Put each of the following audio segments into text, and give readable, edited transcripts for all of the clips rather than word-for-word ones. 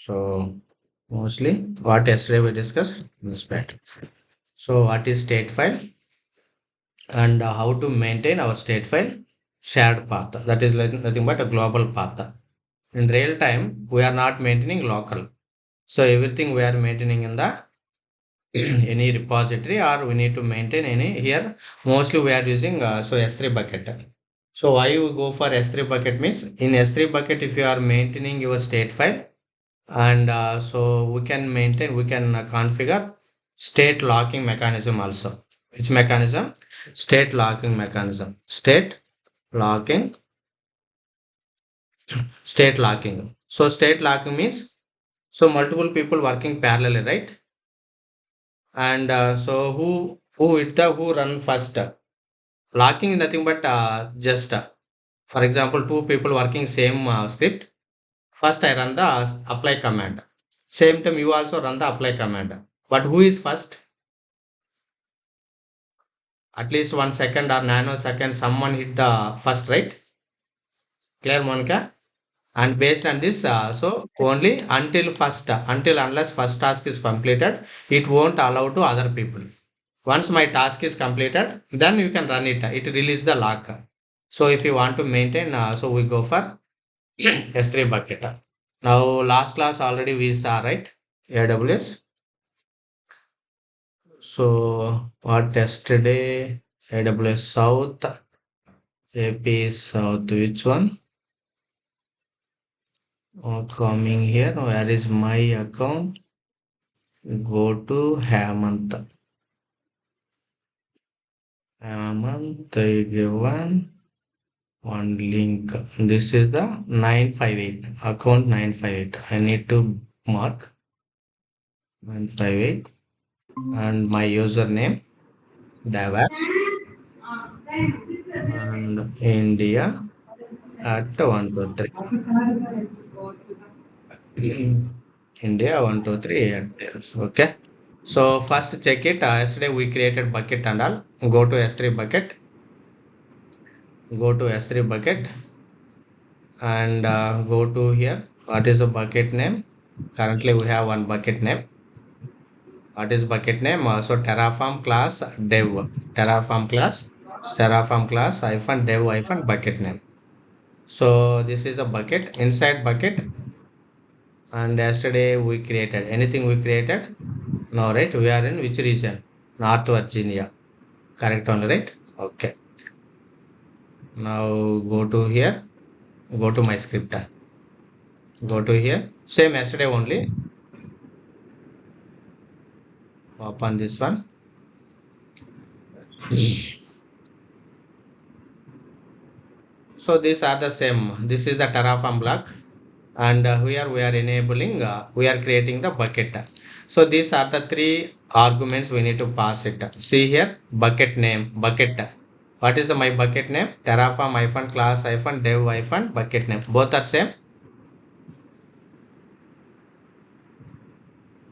So mostly what yesterday we discussed is that. So what is state file and how to maintain our state file shared path. That is like nothing but a global path. In real time, we are not maintaining local. So everything we are maintaining in the any repository or we need to maintain any here. Mostly we are using so S3 bucket. So why you go for S3 bucket means in S3 bucket if you are maintaining your state file and so we can configure state locking mechanism also. Which mechanism? State locking mechanism. Locking state locking. So state locking means so multiple people working parallelly, right? And so who run first? Locking is nothing but just for example, two people working same script. First I run the apply command. Same time you also run the apply command. But who is first? At least 1 second or nanosecond someone hit the first, right? Clear, Monica? And based on this, so only until unless first task is completed, it won't allow to other people. Once my task is completed, then you can run it. It release the lock. So if you want to maintain, so we go for S3 bucket. Now last class already we saw, right? AWS. So what yesterday? AWS South, AP South, which one? Coming here, where is my account? Go to Hemant. Hemant, I give one link. This is the 958 account 958. I need to mark 958 and my username Davas and India at 123. India 123 at okay. So first check it. Yesterday we created bucket and all. Go to S3 bucket. Go to S3 bucket and go to here. What is the bucket name? Currently we have one bucket name. What is bucket name? So Terraform class dev. Terraform class hyphen dev hyphen bucket name. So this is a bucket inside bucket. And yesterday we created anything we created. No, right? We are in which region? North Virginia. Correct only, right? Okay. Now go to here. Go to my script. Go to here. Same yesterday only. Open this one. So these are the same. This is the Terraform block. And here we are enabling, we are creating the bucket. So these are the three arguments we need to pass it. See here, bucket name, bucket. What is the my bucket name? Terraform hyphen class hyphen dev hyphen bucket name. Both are same.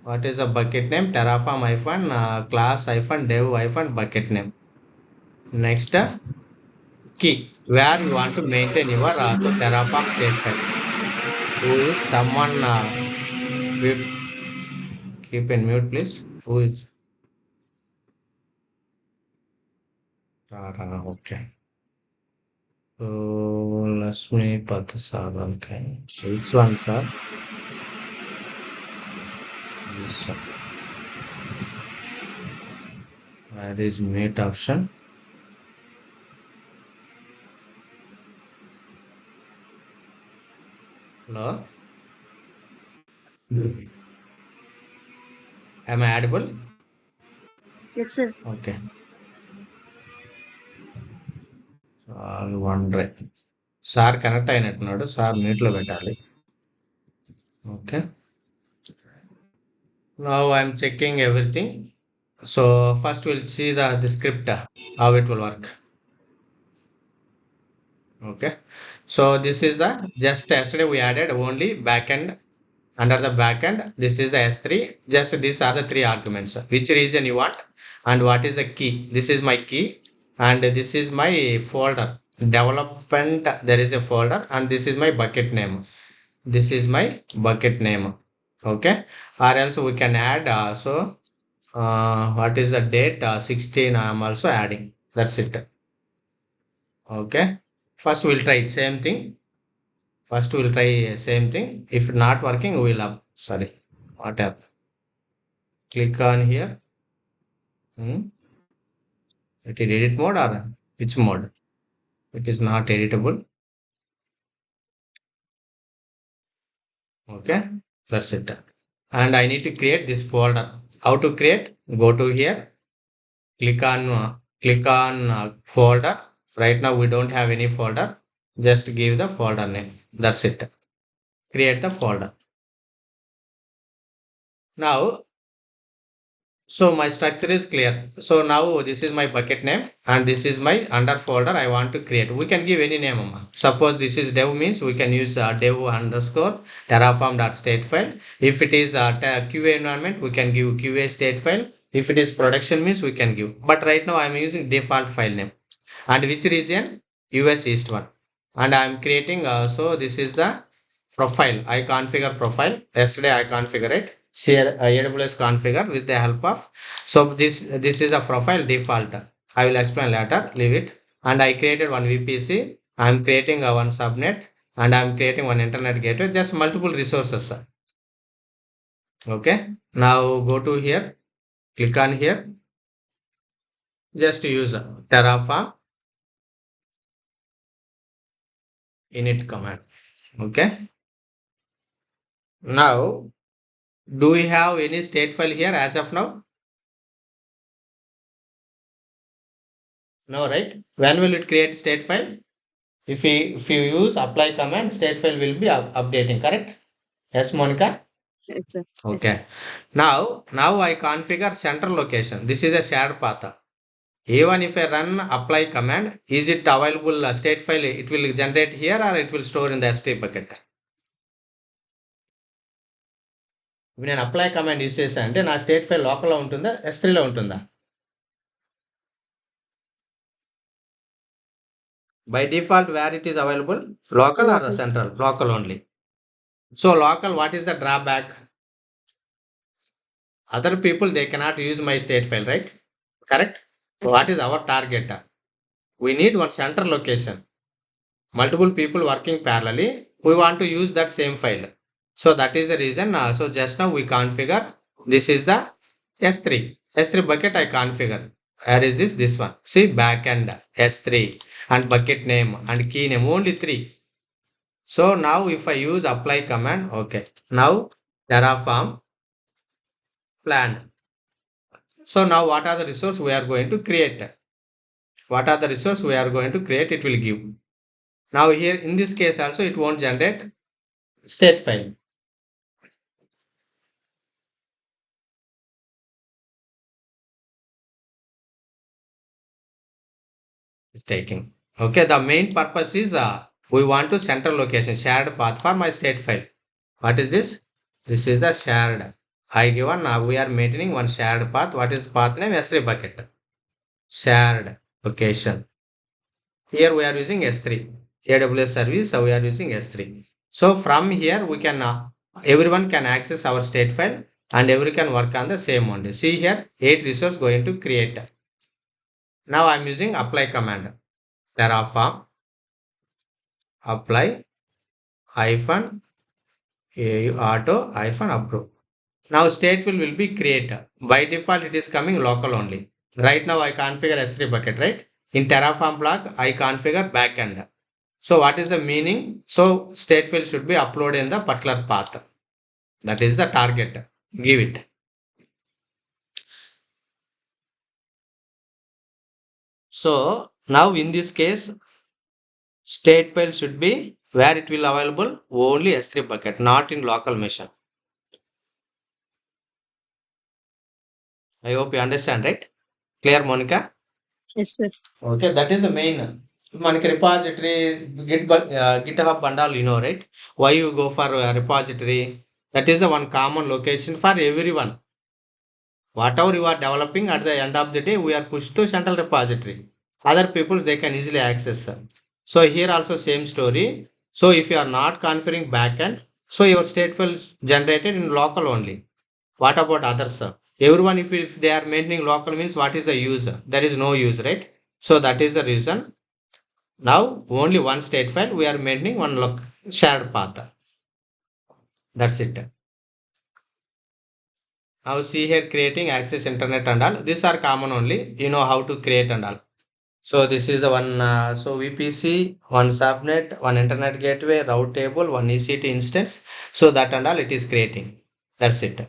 What is the bucket name? Terraform hyphen class hyphen dev hyphen bucket name. Next, key where you want to maintain your so Terraform statefile. Who is someone? Keep in mute, please. Who is? Okay. So Lasmi Pathasar. Okay. Which one, sir? This one. Where is mute option? Hello? Am I audible? Yes, sir. Okay. Wondering. Sir connect అయినట్టున్నాడు sir మ్యూట్లో పెట్టాలి okay now I'm checking everything so first will see the script how it will work okay so this is the just yesterday we added only backend under the backend this is the s3 just these are the three arguments which region you want and what is the key this is my key and this is my folder development there is a folder and this is my bucket name this is my bucket name Okay, or else we can add what is the date? 16. I am also adding. That's it. Okay. First we'll try same thing. First we'll try same thing. If not working, we'll up. Sorry. What happened? Click on here. Hmm. It is edit mode or which mode? It is not editable. Okay. That's it. And I need to create this folder. How to create? Go to here. Click on folder. Right now we don't have any folder. Just give the folder name. That's it. Create the folder. Now, so my structure is clear. So now this is my bucket name and this is my under folder I want to create. We can give any name. Amma. Suppose this is dev means we can use dev underscore terraform.statefile. If it is QA environment, we can give QA statefile. If it is production means we can give. But right now I am using default file name. And which region? US East one. And I am creating, so this is the profile. I configure profile. Yesterday I configure it. Share AWS configure with the help of. So this is a profile default. I will explain later. Leave it. And I created one VPC. I am creating a one subnet and I am creating one internet gateway. Just multiple resources. Okay. Now go to here. Click on here. Just use Terraform init command. Okay. Now, do we have any state file here as of now? No, right? When will it create state file? If you use apply command, state file will be updating, correct? Yes, Monica? Yes, sir. Yes, sir. Okay. Now I configure central location. This is a shared path. Even if I run apply command, is it available state file? It will generate here or it will store in the S3 bucket. నేను apply command use చేశా అంటే నా state file లోకల్లో ఉంటుందా S3లో ఉంటుందా? By default, where it is available? Local or the Local. central? Local only. So local, what is the drawback? Other people, they cannot use my state file, right? Correct? Yes, sir. What is our target? We need one central location. Multiple people working parallelly. We want to use that same file. So that is the reason. So just now we configure. This is the S3. S3 bucket I configure. Where is this? This one. See backend S3 and bucket name and key name only three. So now if I use apply command, okay. Now Terraform plan. So now what are the resource we are going to create? What are the resource we are going to create? It will give. Now here in this case also it won't generate state file. It's taking. Okay, the main purpose is we want to central location shared path for my state file. What is this? This is the shared. I given we are maintaining one shared path. What is path name? S3 bucket. Shared location. Here we are using S3. AWS service, so we are using S3. So from here we can, everyone can access our state file and everyone can work on the same one. See here, 8 resource going to create. Now I am using apply command. Terraform apply hyphen auto hyphen approve. Now stateful will be created. By default, it is coming local only. Right now, I configure S3 bucket, right? In Terraform block, I configure backend. So what is the meaning? So stateful should be uploaded in the particular path. That is the target. Give it. So now in this case, stateful should be where it will available only S3 bucket, not in local machine. I hope you understand, right? Clear, Monica? Yes, sir. Okay, that is the main. మనకి repository GitHub bundle, you know, right? Why you go for repository? That is the one common location for everyone. Whatever you are developing at the end of the day, we are pushed to central repository. Other people they can easily access. So here also same story. So if you are not configuring backend, So your stateful is generated in local only. What about others? Everyone, if they are maintaining local means what is the use? There is no use, right? So that is the reason. Now only one statefile we are maintaining one shared path. That's it. Now see here creating access internet and all. These are common only. You know how to create and all. So this is the one. So VPC, one subnet, one internet gateway, route table, one EC2 instance. So that and all it is creating. That's it.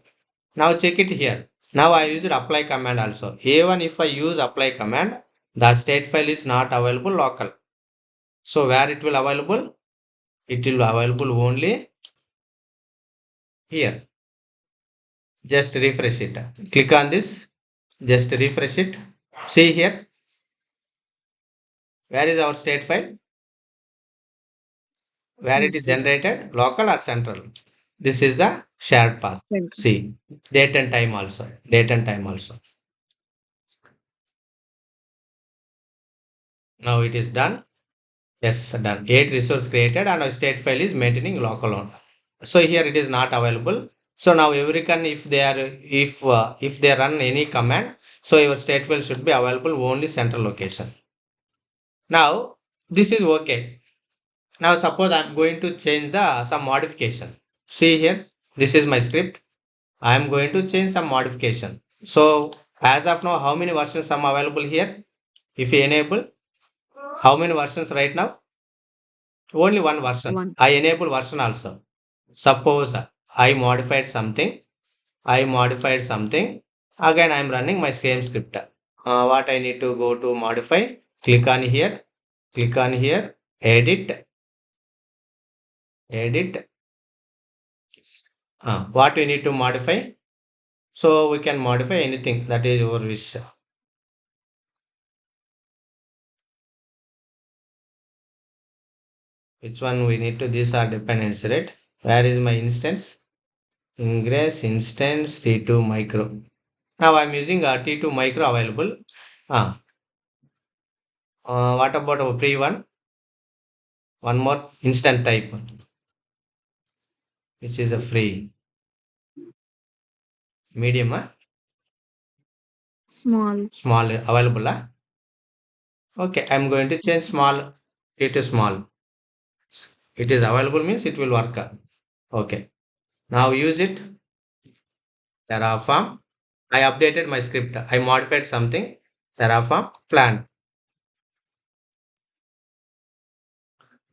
Now check it here. Now I used apply command also. Even if I use apply command, the state file is not available local. So where it will available? It will available only here. Just refresh it. Click on this. Just refresh it. See here. Where is our state file? Where it is Yes, sir. generated? Local or central? This is the shared path. Center. See. Date and time also. Date and time also. Now it is done. Yes, done. 8 resource created and our state file is maintaining local on. So here it is not available. So now every can if they are if they run any command, so your state file should be available only central location. Now this is okay. Now suppose I'm going to change the some modification. See here, this is my script. I am going to change some modification. So as of now, how many versions are available here? If you enable, how many versions right now? Only one version. One. I enable version also. Suppose I modified something. I modified something. Again, I am running my same script. What I need to go to modify? Click on here. Click on here. Edit. Edit. What we need to modify? So we can modify anything that is your wish. Which one we need to? These are dependency, right? Where is my instance? Ingress instance T2 micro. Now I'm using T2 micro available. Ah, what about our pre one? One more instant type, which is a free medium, Small. small available. Okay, I'm going to change Yes. small to small. It is available means it will work. Okay, now use it. Terraform. I updated my script. I modified something. Terraform plan.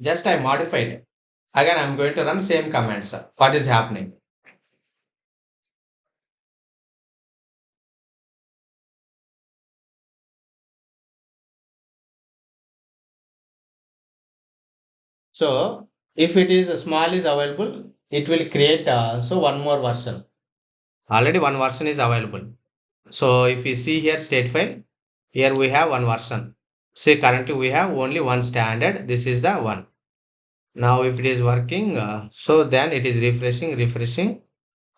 Just I modified. Again, I'm going to run same commands. What is happening? So if it is small is available, it will create so one more version. Already one version is available. So if you see here state file, here we have one version. See currently we have only one standard. This is the one. Now if it is working, so then it is refreshing.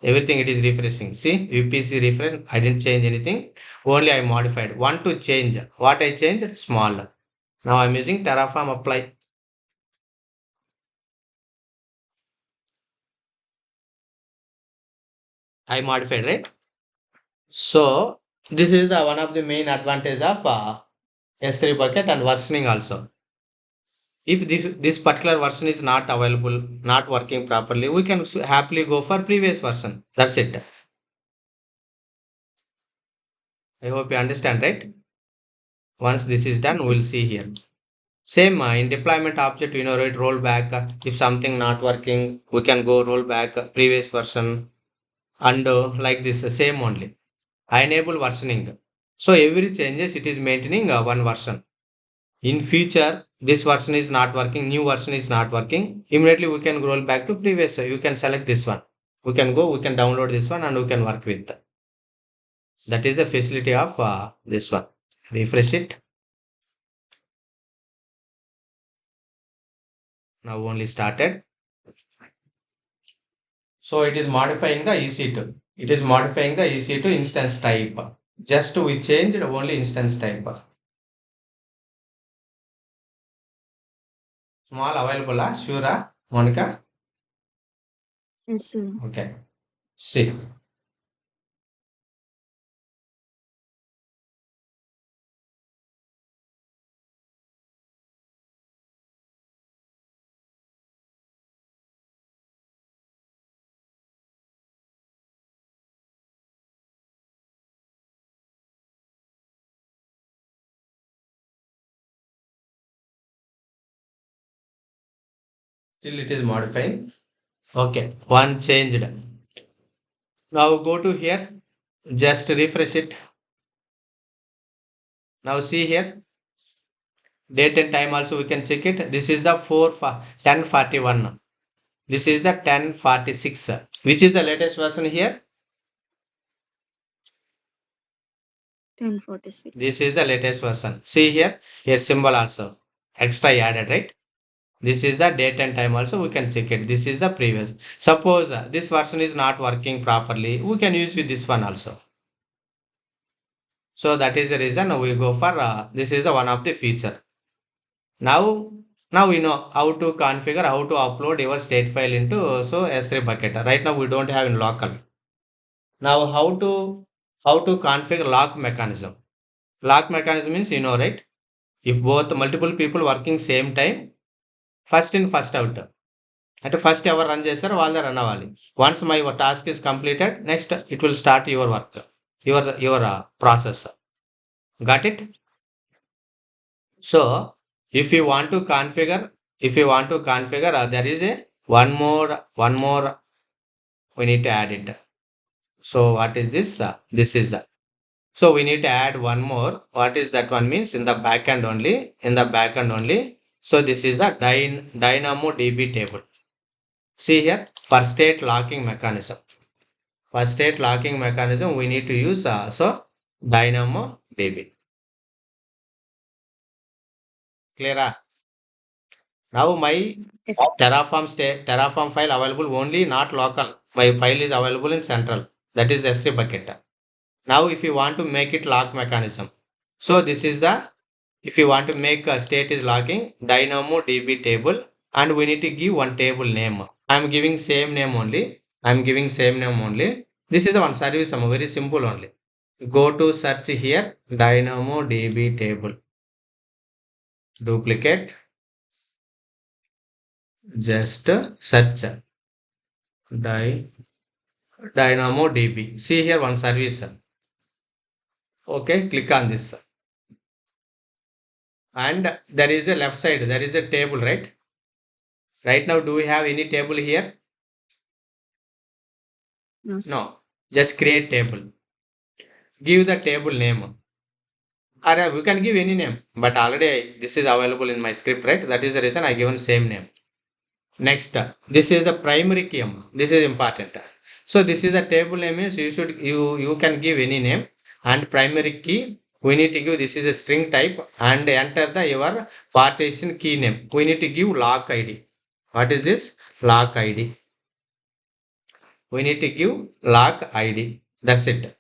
Everything it is refreshing. See UPC refresh. I didn't change anything. Only I modified. Want to change. What I changed? Small. Now I'm using Terraform apply. I modified, right? So this is the one of the main advantage of S3 bucket and versioning also. If this particular version is not available, not working properly, we can happily go for previous version. That's it. I hope you understand, right? Once this is done, Yes, sir. we'll see here. Same in deployment object, right? Roll back. If something not working, we can go roll back previous version and like this, same only. I enable versioning. So every changes, it is maintaining one version. In future, this version is not working, new version is not working. Immediately we can roll back to previous. You can select this one. We can go, we can download this one and we can work with. That is the facility of this one. Refresh it. Now only started. So it is modifying the EC2. It is modifying the EC2 instance type. Just we changed only instance type. Small available, sure, Monica. Yes, sir. Okay. See, still it is modifying. Okay, one changed. Now go to here. Just refresh it. Now see here. Date and time also we can check it. This is the 1041. This is the 1046. Which is the latest version here? 1046. This is the latest version. See here. Here symbol also. Extra added, right? This is the date and time also we can check it. This is the previous. Suppose this version is not working properly. We can use with this one also. So that is the reason we go for this is the one of the feature. Now, now we know how to configure, how to upload your state file into so S3 bucket. Right now we don't have in local. Now how to configure lock mechanism. Lock mechanism means right? If both multiple people working same time, first in first out. అంటే first ఎవరు run చేస్తారో వాళ్ళే run అవ్వాలి. Once my task is completed next it will start your work your process. Got it? So if you want to configure there is a one more we need to add it. So what is this? This is the so we need to add one more. What is that one means in the backend only? In the backend only. So this is the Dynamo DB table. See here for state locking mechanism. For state locking mechanism, we need to use so Dynamo DB. Clear? Now my Yes. Terraform file available only not local. My file is available in central. That is S3 bucket. Now if you want to make it lock mechanism. So this is the if you want to make a state is locking Dynamo DB table and we need to give one table name. I am giving same name only. I am giving same name only. This is the one service very simple only. Go to search here Dynamo DB table. Duplicate. Just search Dynamo DB. See here one service. Okay, click on this. And there is a left side, there is a table, right? Right now, do we have any table here? No, sir. No. Just create table. Give the table name. Or we can give any name, but already this is available in my script, right? That is the reason I given same name. Next, this is the primary key. This is important. So this is the table name is you can give any name and primary key. We need to give this is a string type and enter the your partition key name. We need to give lock ID. What is this? Lock ID. We need to give lock ID. That's it.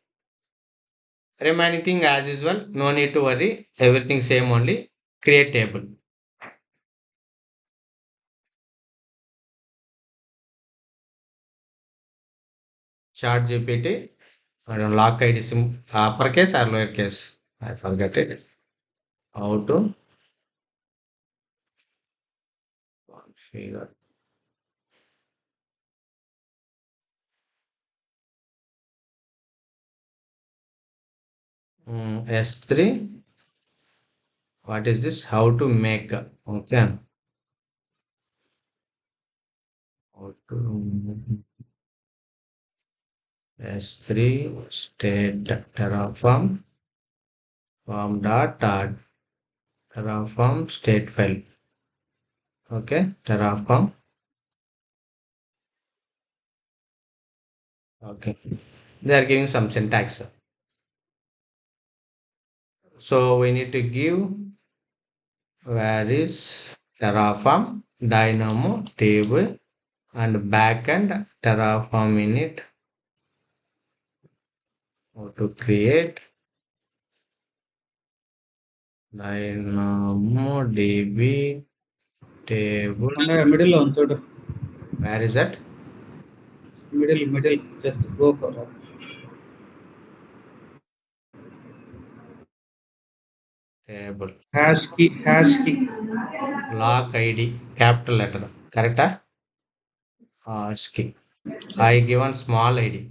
Remaining thing as usual. No need to worry. Everything same only. Create table. Chart GPT. I don't lock ID uppercase or lowercase. I forget it. How to configure S3. What is this? How to make? Okay. How to S3 state Terraform Terraform state file. Okay. Terraform. Okay. They are giving some syntax. So we need to give where is Terraform Dynamo table and backend Terraform init. How to create DynamoDB table. అంటే మిడిల్లో ఉంది చూడు. Where is that? Middle. Just go for that. Table. Hash key. Lock ID, capital letter. Correct? ASCII. I Yes. given small ID.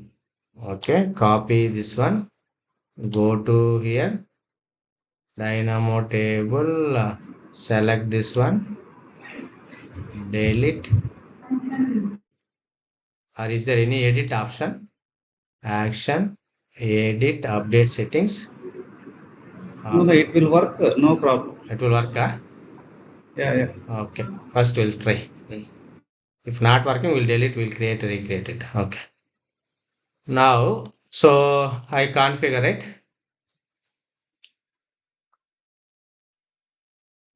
Okay, copy this one. Go to here. Dynamo table. Select this one. Delete. Or is there any edit option? Action. Edit. Update settings. No, Uh, no, it will work. No problem. it will work. Yeah, yeah. Okay. First we'll try. If not working, we'll delete. We'll create, recreate it. Okay. Now, so I configure it.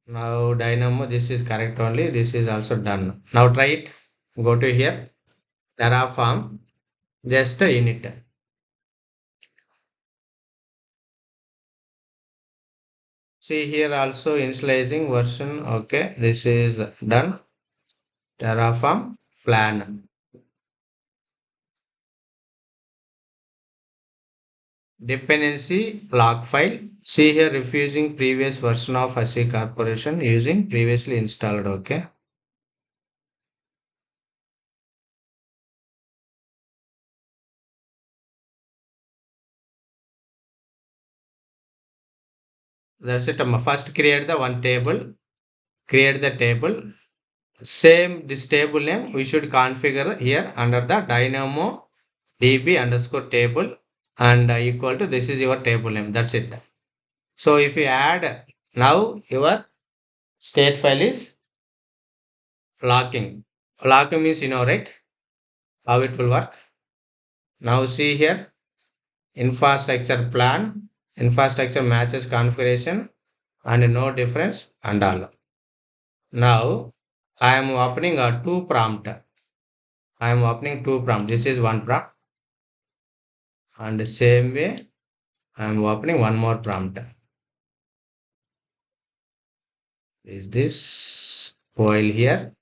Now Dynamo, this is correct only. This is also done. Now try it. Go to here. Terraform. Just a init. See here also initializing version. Okay. This is done. Terraform plan. Dependency log file. See here refusing previous version of SC Corporation using previously installed. Okay. That's it. First create the one table. Create the table. Same this table name we should configure here under the dynamo db underscore table and equal to this is your table name. That's it. So if you add now your state file is locking. Locking means you know right how it will work. Now see here infrastructure plan, infrastructure matches configuration and no difference and all. Now I am opening a two prompt. I am opening two prompt. This is one prompt and the same way I am opening one more prompt. Is this file here?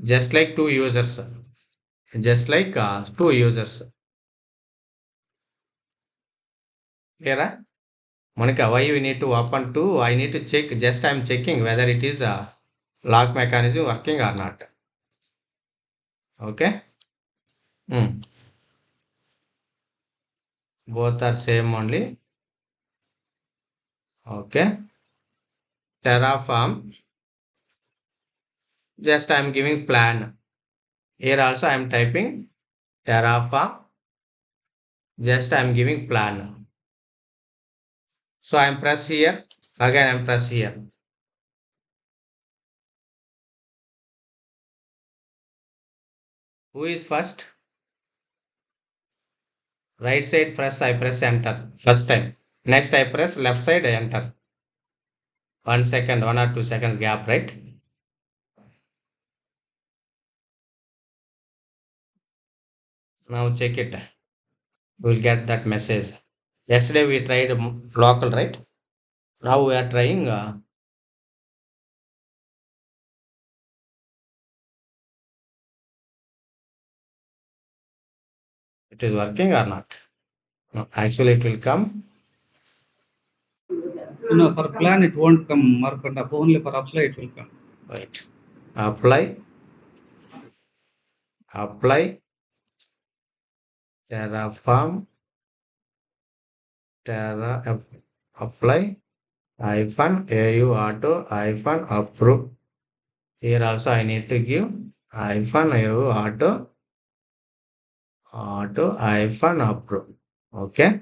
Just like two users. Just like two users. Here, Monica, why you need to open two? I need to check. Just I am checking whether it is a lock mechanism working or not. Okay. Hmm. Both are same only. Okay. Terraform. Just I am giving plan. Here also I am typing Terraform. Just I am giving plan. So I am press here. Again I am press here. Who is first? Right side press, I press enter. First time. Next I press left side, I enter. 1 second, 1 or 2 seconds gap, right? Now check it. We'll get that message. Yesterday we tried local, right? Now we are trying, it is working or not. No, actually it will come. No, for plan it won't come. Markanda. Only for apply it will come. Wait. Apply, apply, Terraform, apply, hyphen, AU auto, hyphen, approve. Here also I need to give hyphen, AU hyphen approve. Okay.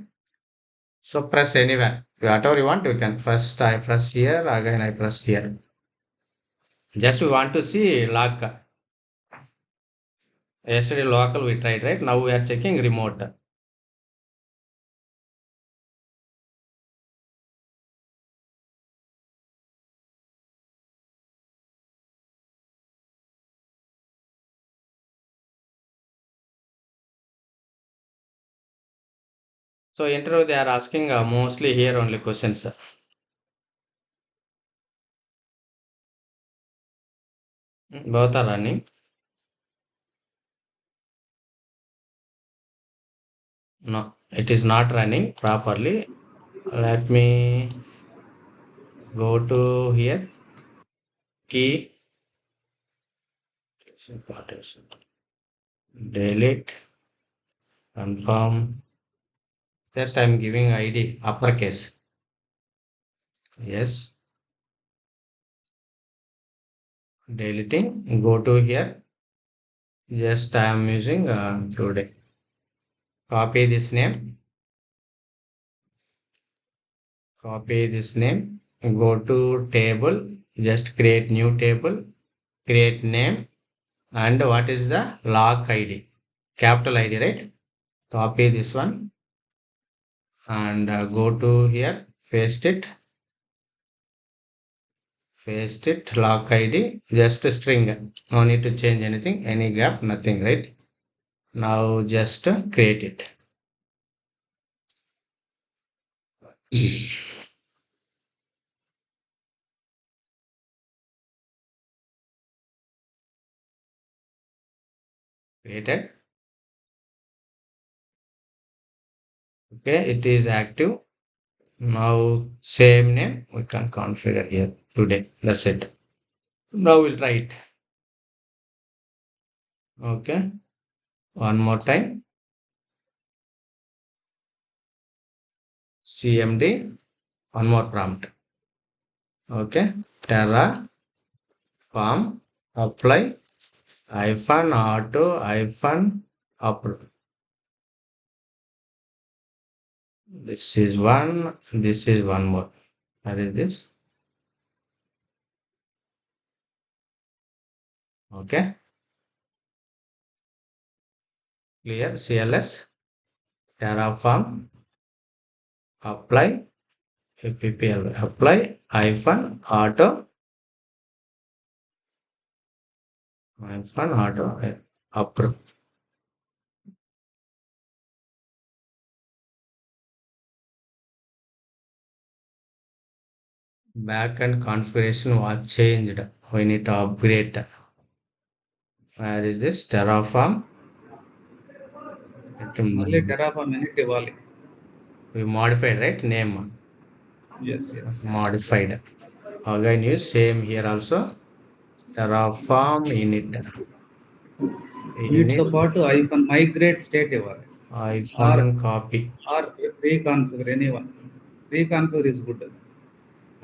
So press anywhere. Whatever you want, you can first I press here, again I press here. Just we want to see lock. Yesterday local we tried, right? Now we are checking remote. So interview they are asking mostly here only questions. Both are running. No, it is not running properly. Let me go to here. Key delete confirm. Just I'm giving ID uppercase. Yes, deleting. Go to here. Just I am using today. Copy this name. Copy this name. Go to table. Just create new table. Create name. And what is the log ID? Capital ID, right? Copy this one and go to here. Paste it. Log ID. Just a string. No need to change anything. Any gap. Nothing, right? Now just create it. Created. Okay, it is active. Now same name we can configure here today. That's it. Now we'll try it. Okay, one more time. CMD. One more prompt. Okay, Terraform apply hyphen auto hyphen upload. This is one. This is one more. What is this? Okay, clear. CLS Terraform apply FPPL apply hyphen auto hyphen auto approve. Backend configuration was changed. We need to upgrade. Where is this Terraform? మళ్ళీ Terraform ఎన్నిటి ఇవ్వాలి. We modified, right? Name Yes, yes. modified. Again, use same here also. Terraform init. వీటితో Init పాటు hyphen migrate state ఇవ్వాలి. Or hyphen copy. Or reconfigure anyone. Reconfigure is good.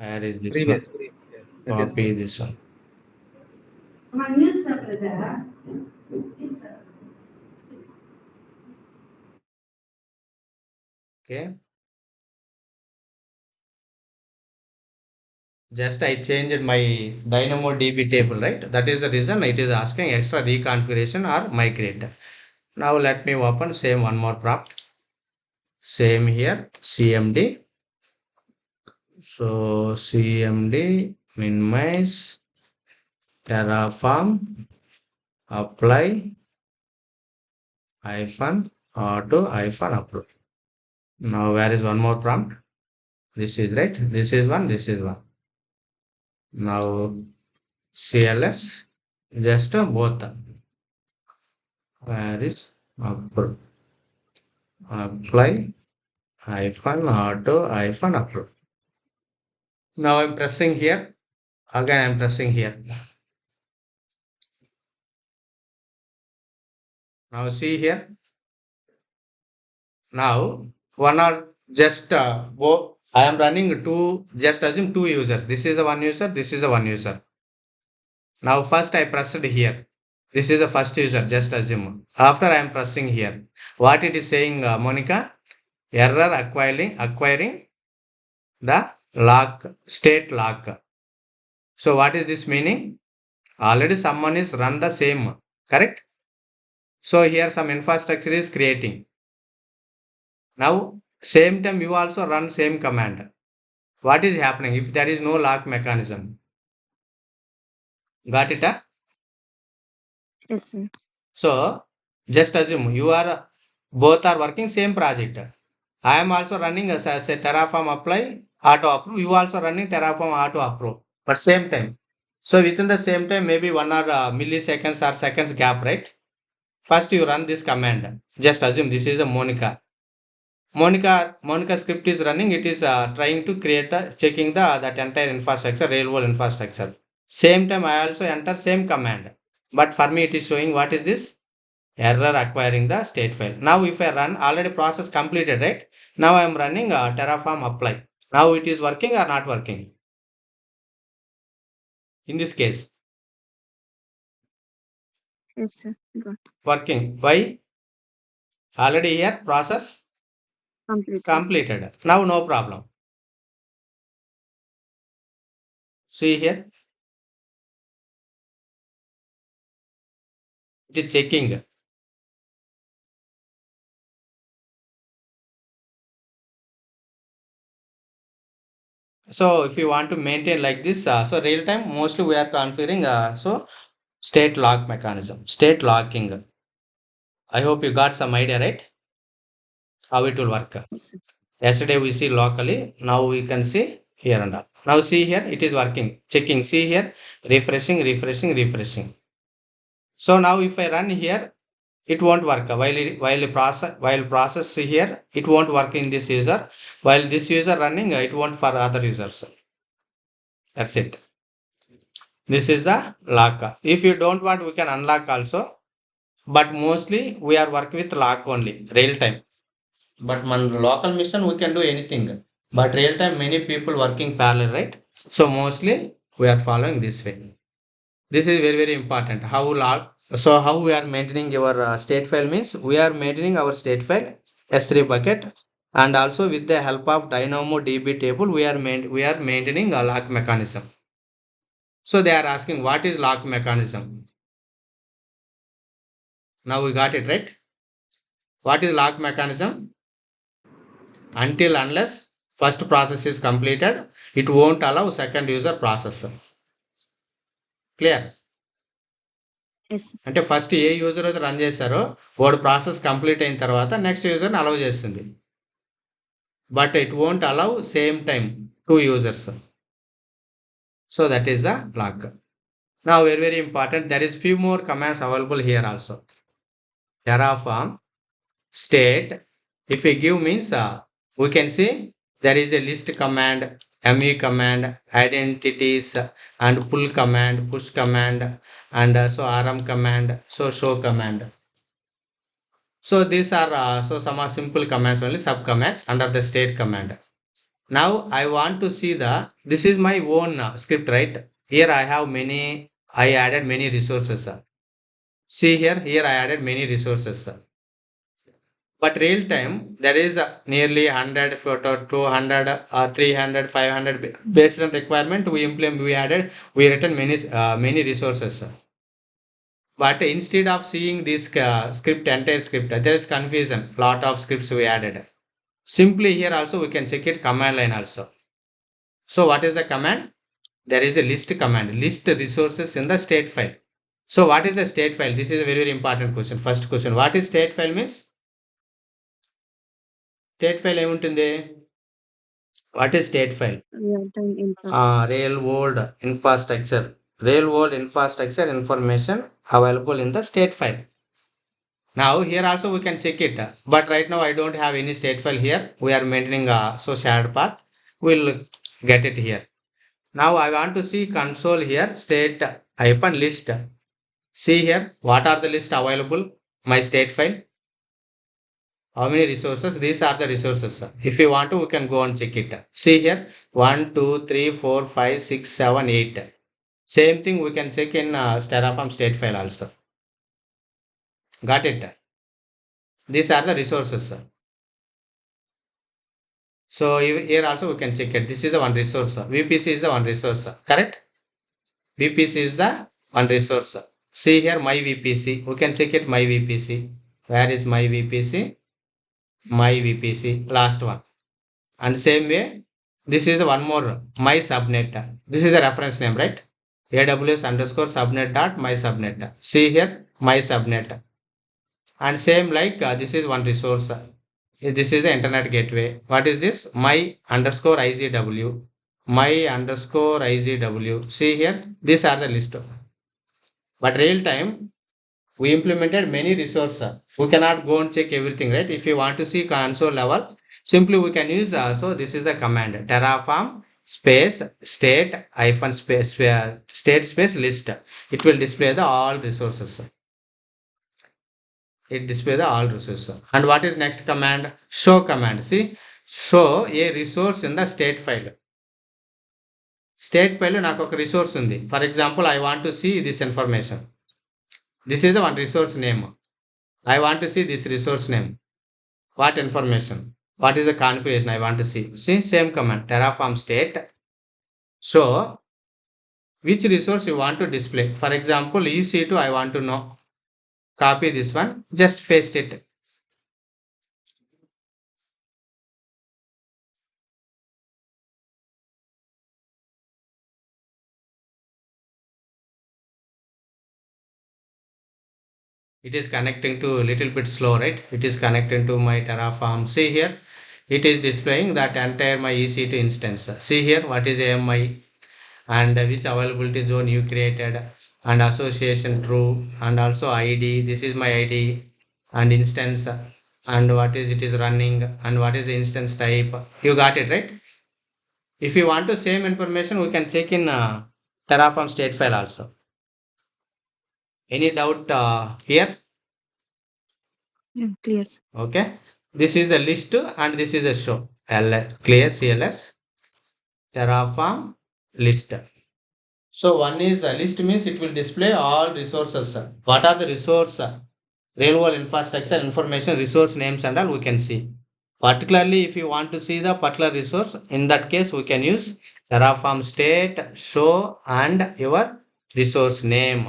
Where is this one? Previous that is Copy good. this one. Okay. Just I changed my DynamoDB table, right? That is the reason it is asking extra reconfiguration or migrate. Now let me open same one more prompt. Same here, CMD. So CMD minimize Terraform apply hyphen auto hyphen upload. Now where is one more prompt? This is right. This is one. This is one. Now CLS just both. Where is upload? Apply hyphen auto hyphen upload. Now I'm pressing here. Again I'm pressing here. Now see here. Now one or just I am running two. Just assume two users. This is the one user. This is the one user. Now first I pressed here. This is the first user. Just assume. After I am pressing here, what it is saying, Monica? Error acquiring the lock state lock. So what is this meaning? Already someone is run the same, correct? So here some infrastructure is creating. Now same time you also run same command. What is happening if there is no lock mechanism? Got it? Yes, sir. So just assume you are both are working same project. I am also running as a Terraform apply auto approve. You also running Terraform auto approve, but same time. So within the same time, maybe one or milliseconds or seconds gap, right? First you run this command. Just assume this is a Monica. Monica script is running. It is trying to create checking that entire infrastructure, real world infrastructure. Same time I also enter same command. But for me it is showing what is this? Error acquiring the state file. Now if I run, already process completed, right? Now I am running Terraform apply. Now it is working or not working? In this case, Yes, sir. Got working. Why? Already here process completed. completed. Now no problem. See here, it is checking. So if you want to maintain like this, so real time mostly we are configuring so state lock mechanism, state locking. I hope you got some idea, right? How it will work. Yes, sir. Yesterday we see locally, now we can see here and all. Now see here, it is working, checking. See here, refreshing, refreshing, refreshing. So now if I run here, it won't work. While process here, it won't work in this user. While this user running, it won't for other users. That's it. This is the lock. If you don't want, we can unlock also. But mostly we are working with lock only, real time. But on local mission, we can do anything. But real time, many people working parallel, right? So mostly we are following this way. This is very, very important. How we are maintaining your state file means we are maintaining our state file S3 bucket, and also with the help of DynamoDB table, we are maintaining a lock mechanism. So they are asking what is lock mechanism? Now we got it right. What is lock mechanism? Until unless first process is completed, it won't allow second user process. Clear? Yes, sir. అంటే first ఏ user అయితే run చేశారో వాడు process complete అయిన తర్వాత next యూజర్ని allow చేస్తుంది. But it won't allow same time two users. So that is the lock. Now very very important, there is few more commands available here also. Terraform state, if we give means we can see there is a list command, me command, identities, and pull command, push command, and so rm command, so show command. So these are so some are simple commands only, sub commands under the state command. Now I want to see this is my own script, right? Here I have I added many resources. See here I added many resources. But real time, there is nearly 100, 200, 300, 500. Based on requirement, we written many resources. But instead of seeing this entire script, there is confusion. Lot of scripts we added. Simply here also we can check it command line also. So what is the command? There is a list command. List resources in the state file. So what is the state file? This is a very, very important question. First question. What is state file means? State file ఏముంటుంది? What is state file? Real-time infrastructure. Real world infrastructure information available in the state file. Now here also we can check it, but right now I don't have any state file here. We are maintaining a shared path. We'll get it here. Now I want to see console here, state hyphen list. See here, what are the list available? My state file. How many resources? These are the resources. If you want to, we can go and check it. See here, 1, 2, 3, 4, 5, 6, 7, 8. Same thing we can check in Terraform Statefile also. Got it? These are the resources. So here also we can check it. This is the one resource. VPC is the one resource. Correct? VPC is the one resource. See here my VPC. We can check it my VPC. Where is my VPC? My VPC. Last one. And same way, this is the one more my subnet. This is the reference name, right? AWS underscore subnet dot my subnet. See here my subnet. And same like this is one resource. This is the internet gateway. What is this? My underscore IZW. My underscore IZW. See here, these are the list. But real time, we implemented many resources. We cannot go and check everything, right? If you want to see console level, Simply we can use, so this is the command terraform space state hyphen space state space list. It will display the all resources. It display the all resources. And what is next command? Show command. See, show a resource in the state file. State file నాకు ఒక resource ఉంది. For example I want to see this information. This is the one resource name. I want to see this resource name. What information? What is the configuration I want to see? See, same command, Terraform state. So, which resource you want to display? For example, EC2 I want to know. Copy this one, just paste it. It is connecting to a little bit slow, right? It is connecting to my Terraform. See here, it is displaying that entire my EC2 instance. See here, what is AMI and which availability zone you created and association true and also ID. This is my ID and instance and what is it is running and what is the instance type. You got it, right? If you want to same information, we can check in Terraform Statefile also. Any doubt here? Yeah, clear, sir. Okay. This is the list and this is the show. Clear CLS Terraform list. So one is a list means it will display all resources. What are the resource? Real world infrastructure information resource names and all we can see. Particularly if you want to see the particular resource, in that case we can use Terraform state, show and your resource name.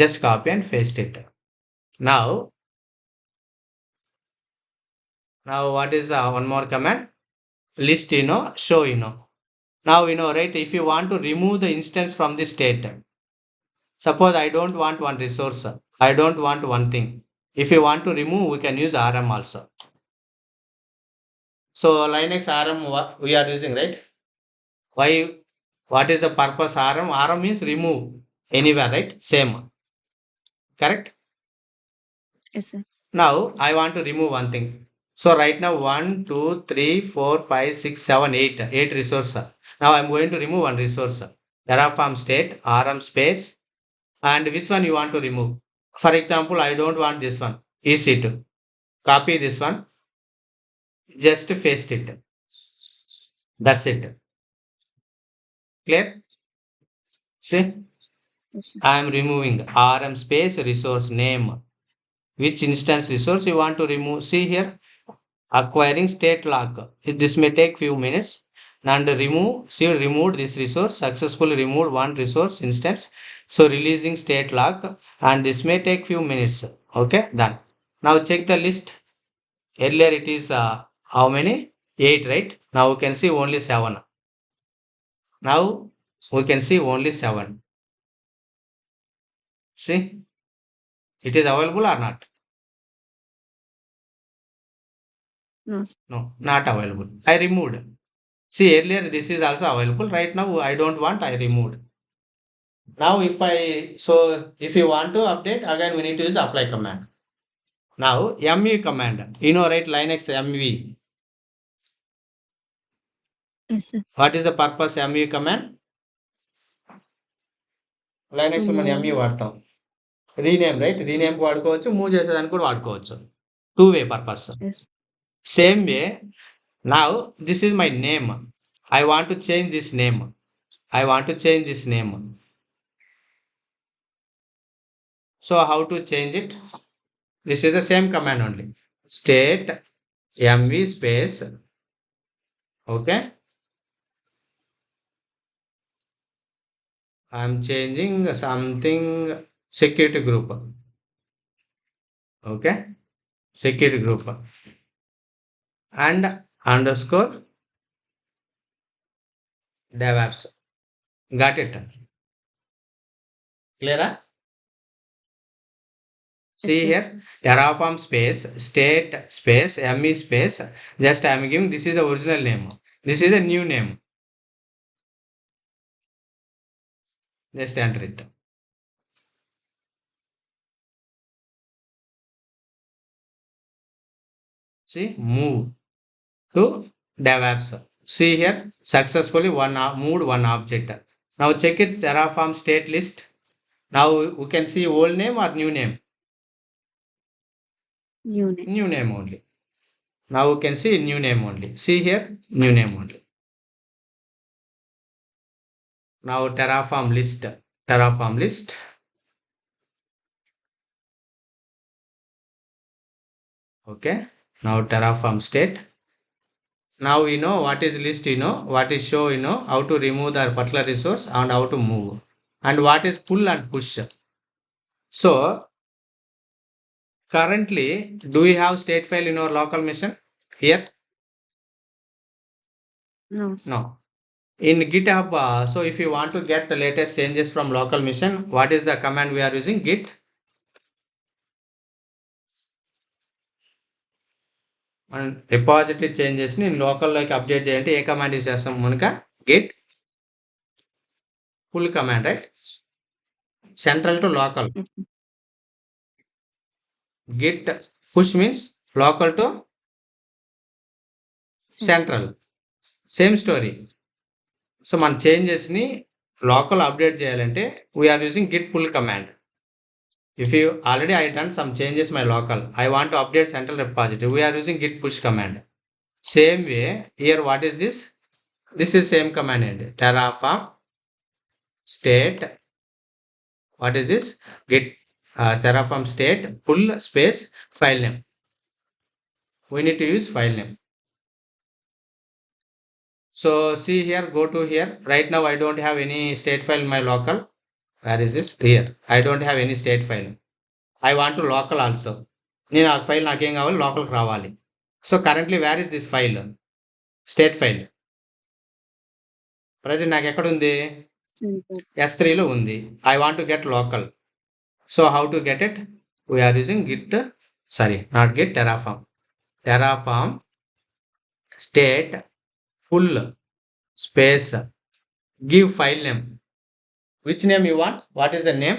Just copy and paste it. Now what is one more command? List show Now right, if you want to remove the instance from the state, suppose I don't want one resource, I don't want one thing. If you want to remove, we can use RM also. So Linux RM what we are using, right? Why? What is the purpose RM? RM means remove anywhere, right? Same, correct? Yes, sir. Now I want to remove one thing. So right now 1, 2, 3, 4, 5, 6, 7, 8, 8 resource. Now I'm going to remove one resource. Terraform state RM space and which one you want to remove. For example, I don't want this one. EC2. Copy this one. Just paste it. That's it. Clear? See, Yes, sir. I am removing RM space resource name. Which instance resource you want to remove? See here, acquiring state lock. This may take few minutes. And remove, see removed this resource, successfully removed one resource instance. So releasing state lock and this may take few minutes. Okay, done. Now check the list. Earlier it is how many? 8, right? Now we can see only 7. Now we can see only 7. See, it is available or not? No, sir. No, not available. I removed. See, earlier this is also available. Right now I don't want, I removed. Now if you want to update, again we need to use apply command. Now MV command, right, Linux MV. Yes, sir. What is the purpose MV command? Linux To లో మనం MV move. వాడతాం. Rename, right? Rename వాడుకోవచ్చు, move చేసేదానికి కూడా వాడుకోవచ్చు. 2-way purpose. Yes. Same way, now this is my name. I want to change this name. I want to change this name. So how to change it? This is the same command only. State mv space. Okay. I'm changing something security group. Okay. Security group. And underscore DevOps. Got it? Clear? Yes, See sir. here, Terraform space, state space, me space. Just I am giving, this is the original name. This is a new name. Just enter it. See, move. to DevOps. See here, successfully moved one object. Now check its Terraform state list. Now we can see old name or new name. New name. New name only. Now we can see new name only. See here, new name only. Now Terraform list. Terraform list. Okay. Now Terraform state. Now you know what is list, what is show, how to remove the particular resource and how to move. And what is pull and push. So currently, do we have state file in our local machine? Here? No, sir. No. In GitHub, so if you want to get the latest changes from local machine, what is the command we are using? Git. And repository changes ni local like update చేయండి ఏ command use చేస్తాం మనక git pull command, right? Central to local. Yes, sir. Git push means local to Central. central. Same story. So మన changes ని local update చేయాలంటే we're using git pull command. If you already I done some changes my local, I want to update central repository, we are using git push command. Same way here, what is this? This is same command and terraform state. What is this? Git terraform state pull space file name. We need to use file name. So see here, go to here. Right now I don't have any state file in my local. Where is this? Here I don't have any state file. I want to local also. నేను ఆ file నాకేం కావాలి లోకల్కి రావాలి. So currently where is this file? State file present నాకు ఎక్కడ ఉంది? Central. S3లో ఉంది. I want to get local. So how to get it? We're using git, sorry not git, Terraform. Terraform state full space give file name. Which name you want? What is the name?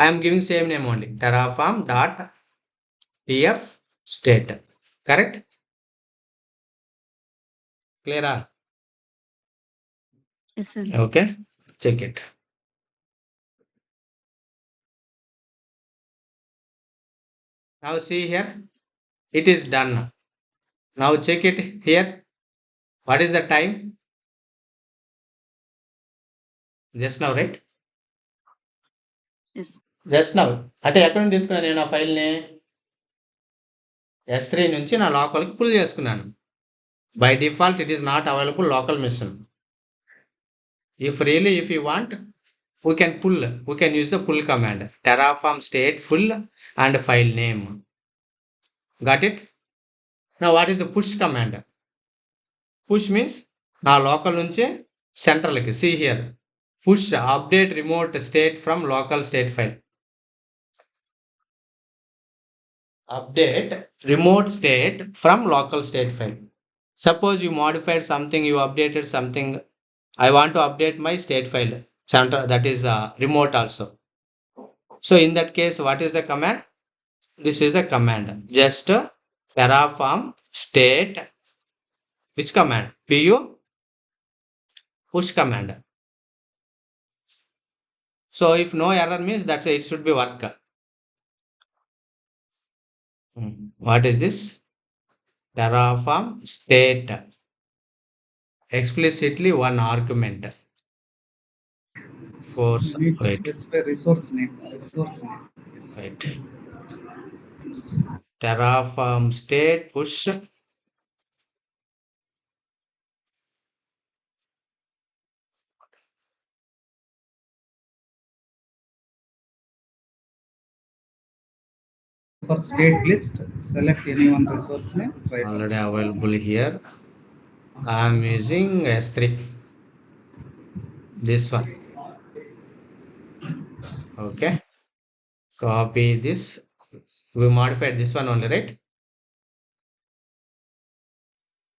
I'm giving same name only, Terraform dot tf state. Correct? Clear? Yes, sir. Okay, check it. Now see here, it is done. Now check it here. What is the time? Just now, right? Yes. Just now. అంటే ఎక్కడ నుంచి తీసుకున్నాను నేను ఆ ఫైల్ని? S3 నుంచి నా లోకల్కి pull చేసుకున్నాను. By default, it is not available local machine. If really, if you want, we can pull. We can use the pull command. Terraform state full and file name. Got it? Now what is the push command? Push means నా local నుంచి సెంట్రల్కి. See here, push update remote state from local state file. Update remote state from local state file. Suppose you modified something, you updated something. I want to update my state file, central, that is remote also. So in that case, what is the command? This is the command. Just terraform state. Which command? Pu push command. So if no error means that's it should be work. What is this? Terraform state. Explicitly one argument. Force. You need to Wait. specify resource name. Resource name. Yes. Wait. Terraform state push For state list, select any one resource name. Right. already available here. I am using S3. This one. Okay. Copy this. We modified this one only, right?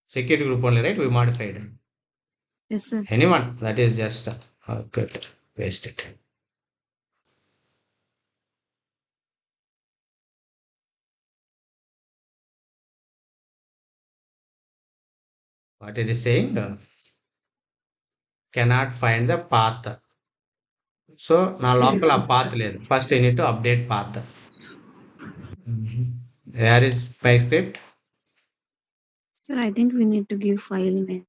Security group only, right? We modified. Yes, sir. Anyone, that is just good. Paste it. what it is saying, cannot find the path. So నా local ఆ path లేదు. First you need to update path. Where is PyScript? Sir, I think we need to give file name.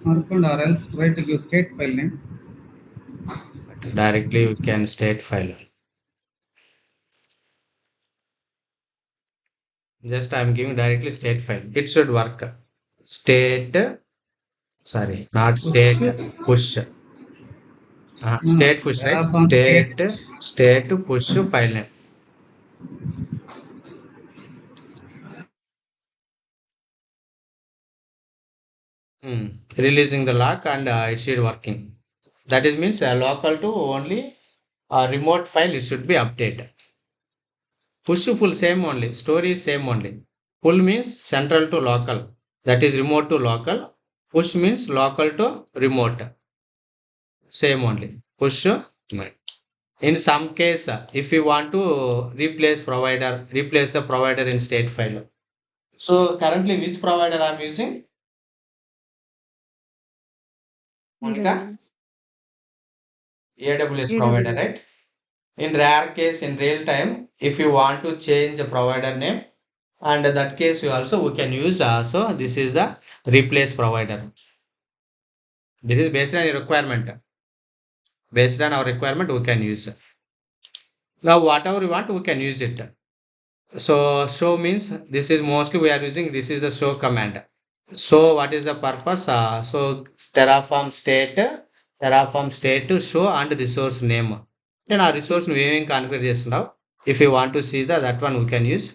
Markand or else try to give state file name. Directly we can state file. Just I'm giving directly state file. It should work. State, sorry, not Push. state, push. No, no. State push, right? Terraform state. State push file name. Releasing the lock and it should working. That is means local to only remote file it should be updated. Push to full same only. Story is same only. Pull means central to local. That is remote to local. Push means local to remote. Same only. Push. In some case, if you want to replace the provider in state file. So currently, which provider I'm using? Monica, AWS. AWS provider, AWS. right? In rare case, in real time, if you want to change the provider name, and that case you also we can use. So this is the replace provider. This is based on your requirement. Based on our requirement, we can use. Now whatever we want, we can use it. So show means this is mostly we are using. This is the show command. So what is the purpose? So Terraform state to show and resource name. Then our resource naming configuration now. If you want to see that one we can use.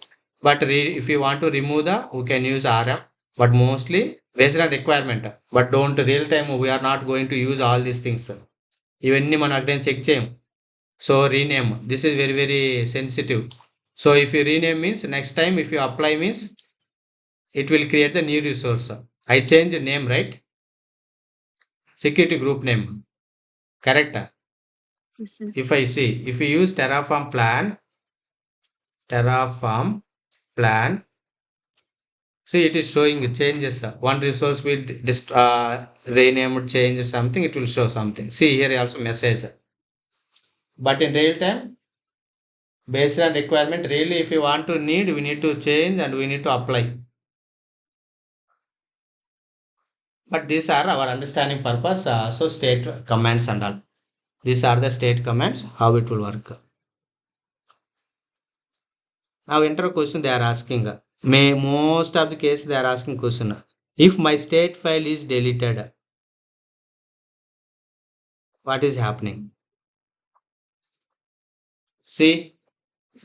But if you want to remove we can use RM. But mostly based on requirement. But don't real time we are not going to use all these things. Even మనం అక్కడ check చేయం. So rename. This is very very sensitive. So if you rename means next time if you apply means it will create the new resource. I change the name, right? Security group name. Correct. Yes, sir. If I see, if you use Terraform plan, see it is showing changes. One resource will rename, change something, it will show something. See here also message. But in real time, based on requirement, really if you want to need, we need to change and we need to apply. But these are our understanding purpose. So state commands and all. These are the state commands, how it will work. Now enter a question they are asking. May most of the case they are asking question. If my state file is deleted, what is happening? See,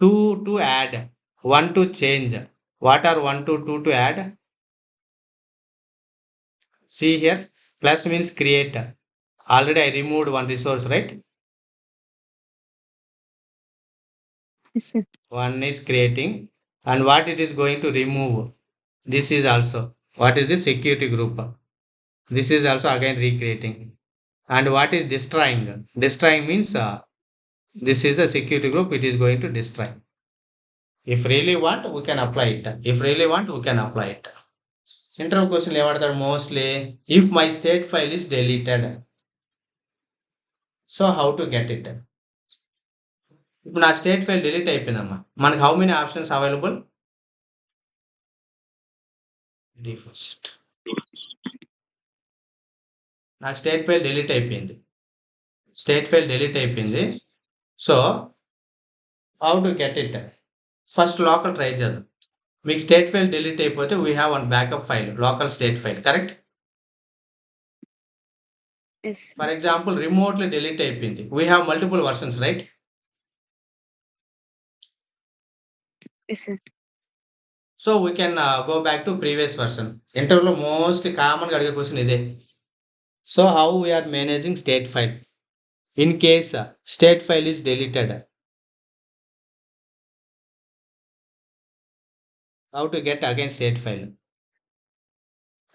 two to add, one to change. What are one to two to add? See here, plus means create. Already I removed one resource, right? Yes, sir. One is creating, and what it is going to remove. This is also what is the security group. This is also again recreating. And what is destroying? Destroying means this is the security group, it is going to destroy. If really want, we can apply it. If really want, we can apply it. Interview question mostly if my state file is deleted. So how to get it? ఇప్పుడు నా state file delete అయిపోయిందమ్మా మనకి how many options available first నా state file delete అయిపోయింది so how to get it first local try చేద్దాం మీకు state file delete అయిపోతే we have one backup file local state file correct Yes. For example remotely delete అయిపోయింది we have multiple versions right Yes, sir. So we can go back to previous version ఇంటర్వ్యూలో mostly కామన్గా అడిగే question ఇదే so how we're managing state file in case state file is deleted how to get again state file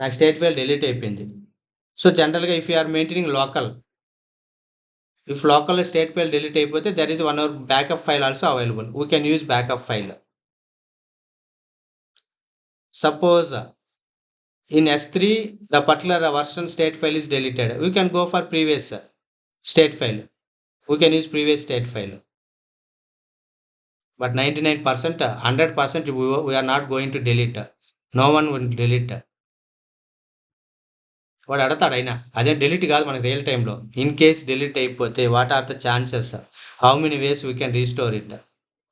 నాకు state file delete అయిపోయింది so జనరల్గా if you're maintaining local if local state file delete అయిపోతే there is one our backup file also available we can use backup file Suppose in S3 the particular version state file is deleted. We can go for previous state file. We can use previous state file. But 99%, 100% we are not going to delete. No one will delete. వాడు అడతాడు అయినా అదే delete కాదు మనకి real టైంలో. In case delete అయిపోతే what are the chances, how many ways we can restore it,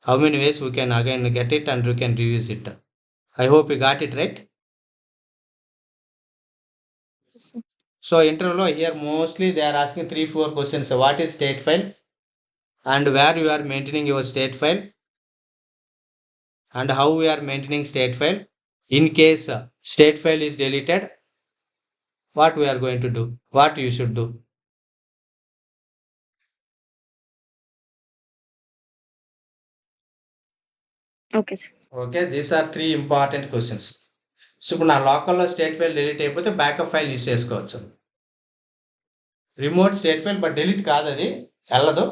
how many ways we can again get it and we can reuse it. I hope you got it right. Yes, sir. So interview here mostly they are asking 3-4 questions. What is state file and where you are maintaining your state file and how we are maintaining state file. In case state file is deleted, what we are going to do, what you should do. Okay, sir. Okay, these are 3 important questions. సో ఇప్పుడు నా లోకల్లో state file delete అయిపోతే backup file use చేసుకోవచ్చు. Remote state file but delete కాదు, అది వెళ్ళదు.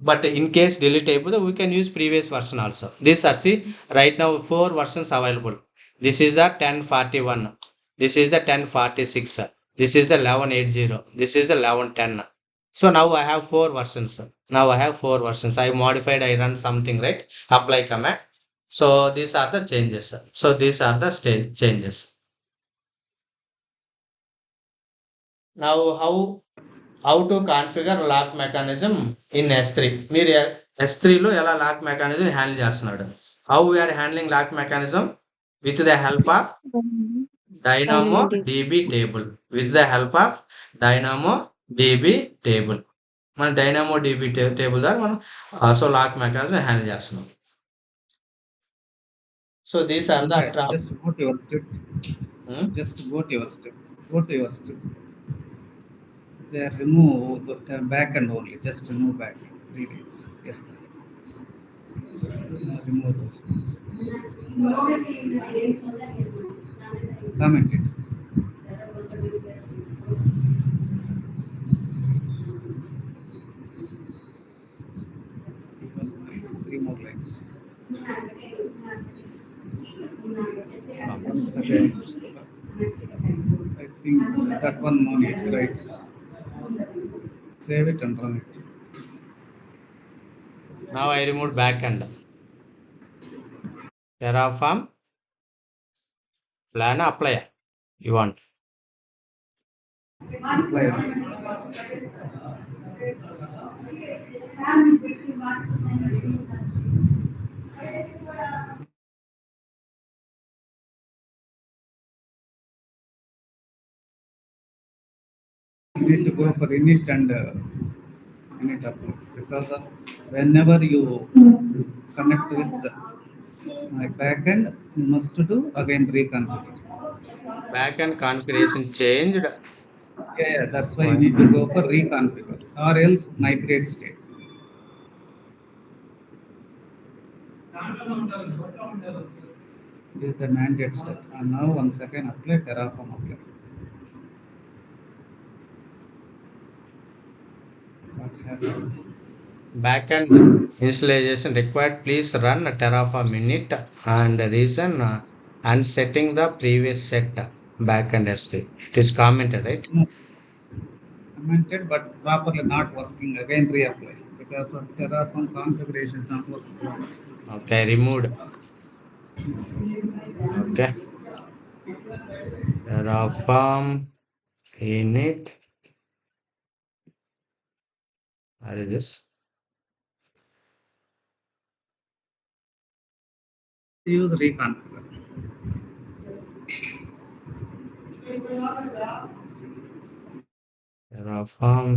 But in case delete అయిపోతే we can use previous version also. This are see right now 4 versions available. This is the 1041, this is the 1046, this is the 1180, this is the 1110. So now I have 4 versions. Now I have 4 versions. I modified, I run something, right? Apply command. So these are the changes. So these are the stage changes. Now how to configure lock mechanism in S3. మీరు S3లో ఎలా lock mechanism handle చేస్తున్నాడు. How we are handling lock mechanism? With the help of Dynamo Dynamo DB. DB table. With the help of Dynamo DB table. మన డైనామో DB table ద్వారా మనం so lock mechanism handle చేస్తున్నాం. So these are the Okay, just go to your script. Just go to your script. Go to your script. They remove the back end only. Just remove back end. Read. Yes. Remove those ones. Comment it. Three more lines. Once again. I think that one no need, right? Save it and run it. Now I removed backend. Terraform plan apply. You want. Apply. You need to go for init and init upload, because whenever you connect with my backend, you must do again reconfigure. Backend configuration changed. Yeah, that's why you need to go for reconfigure or else migrate state. This is the mandate step. And now once again apply Terraform apply. What happened? Backend installation required. Please run Terraform init and reason and setting the previous set backend S3. It is commented, right? No, commented but properly not working. Again reapply because of Terraform configuration is not working. Okay, removed. Okay. Terraform init. Where is this? Use reconfigure. Terraform.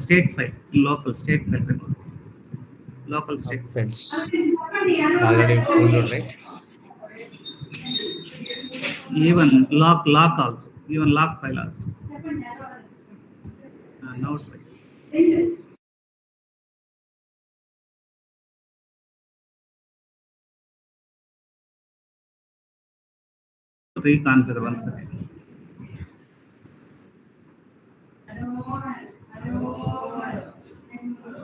State file, local state file. Local state file. Updates. Already pulled, right? Even lock also. Even lock file also. Now try. reconfigure once again.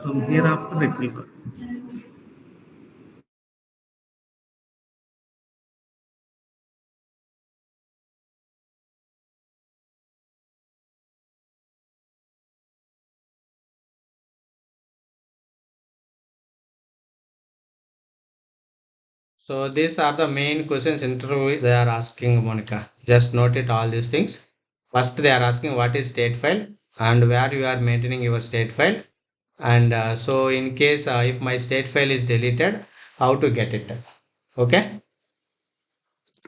From here after it will work. So these are the main questions interview they are asking, Monica. Just note it all these things. First, they are asking what is state file and where you are maintaining your state file. And so in case if my state file is deleted, how to get it. Okay.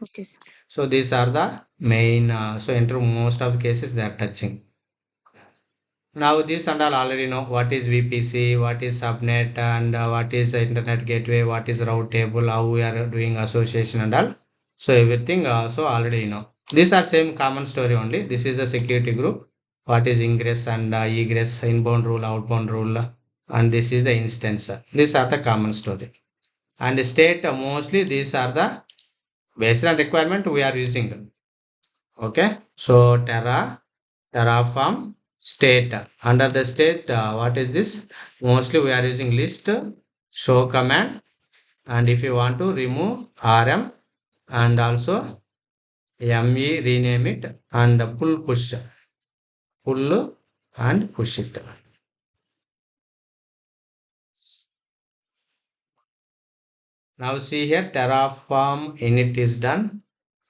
Okay, sir. So these are the main, so into most of the cases they are touching. Now this and all already know what is VPC, what is subnet, and what is internet gateway, what is route table, how we are doing association and all. So everything so already know. These are same common story only. This is the security group. What is ingress and egress, inbound rule, outbound rule, and this is the instance. These are the common story. And the state mostly these are the based on requirement we are using. Okay. So Terraform state. Under the state, what is this? Mostly we are using list, show command, and if you want to remove RM and also ME rename it and pull and push it. Now see here Terraform init is done.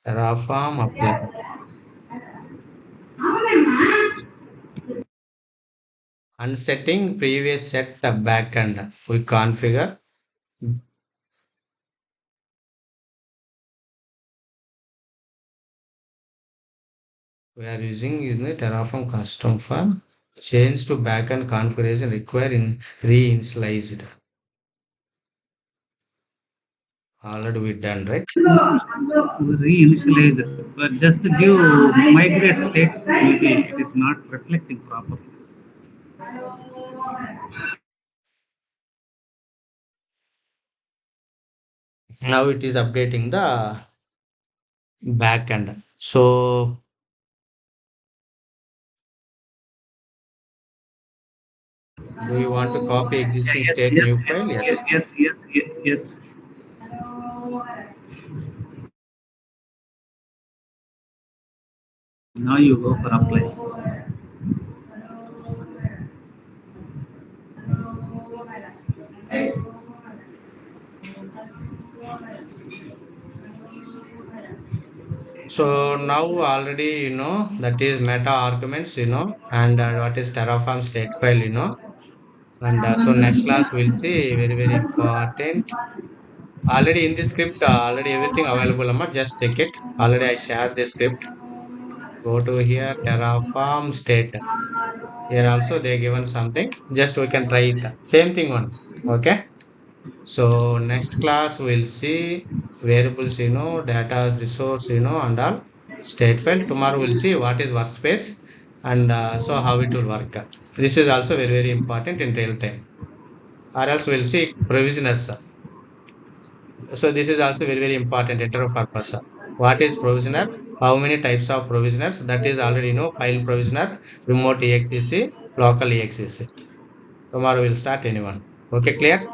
Terraform apply. Unsetting previous set backend. We configure. We are using in the Terraform custom file. Change to backend configuration require in reinitialized. Already we done, right? Reinitialize it, but just give migrate state, maybe it is not reflecting properly. Now it is updating the backend. So do you want to copy Yeah, existing yes, state yes, new yes, file? yes, Yes. yes, yes, yes, yes. Now you go for apply. So now already that is meta arguments, and what is Terraform state file, and so next class we'll see very very important. Already in the script, already everything available, Amma. Just check it. Already I shared the script. Go to here, Terraform state. Here also they given something. Just we can try it. Same thing one. Okay. So next class we'll see variables, data resource, and all state file. Tomorrow we'll see what is workspace and so how it will work. This is also very very important in real time. Or else we'll see provisioners. So this is also very, very important interview purpose. What is provisioner? How many types of provisioners? That is already file provisioner, remote exec, local exec. Tomorrow we'll start anyone. Okay, clear?